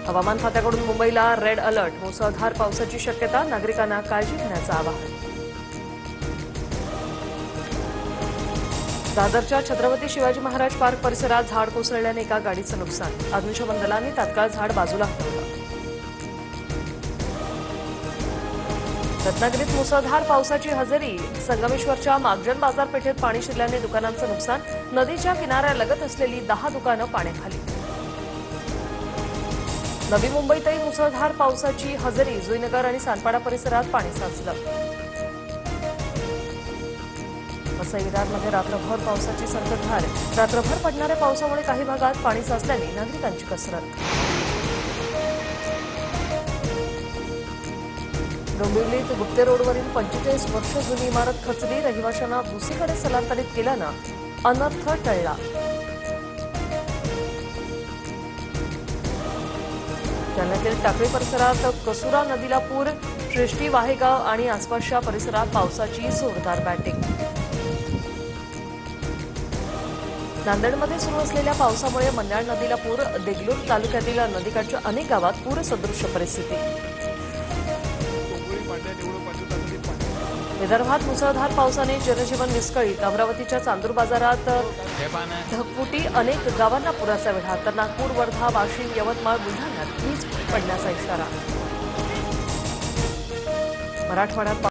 हवामान खात्याकडून मुंबईला रेड अलर्ट, मुसळधार पावसाची शक्यता, नागरिकांना काळजी घेण्याचं आवाहन. दादरच्या छत्रपती शिवाजी महाराज पार्क परिसरात झाड कोसळल्याने एका गाडीचं नुकसान. अग्निशमन दलांनी तात्काळ झाड बाजूला हटवलं. रत्नागिरीत मुसळधार पावसाची हजेरी, संगमेश्वरच्या मागजन बाजारपेठेत पाणी शिरल्याने दुकानांचं नुकसान. नदीच्या किनाऱ्यालगत असलेली 10 दुकानं पाण्याखाली. नवी मुंबईतही मुसळधार पावसाची हजेरी, जुईनगर आणि सानपाडा परिसरात पाणी साचलं. वसई विरारमध्ये रात्रभर पावसाची संततधार, रात्रभर पडणाऱ्या पावसामुळे काही भागात पाणी साचल्याने नागरिकांची कसरत. डोंबिवलीत गुप्ते रोडवरील 45 वर्ष जुनी इमारत खचली, रहिवाशांना दुसरीकडे स्थलांतरित केल्यानं अनर्थ टळला. जालन्यातील टाकळी परिसरात कसुरा नदीला पूर, श्रेष्ठी, वाहेगाव आणि आसपासच्या परिसरात पावसाची जोरदार बॅटिंग. नांदेडमध्ये सुरू असलेल्या पावसामुळे मन्याड नदीला पूर, देगलूर तालुक्यातील नदीकाठच्या अनेक गावात पूरसदृश परिस्थिती. विदर्भात मुसळधार पावसाने जनजीवन विस्कळीत, अमरावतीच्या चांदूर बाजारात ढगफुटी, अनेक गावांना पुराचा वेढा, तर नागपूर, वर्धा, वाशिम, यवतमाळ, बुलढाण्यात वीज पडण्याचा इशारा. मराठवाड्यात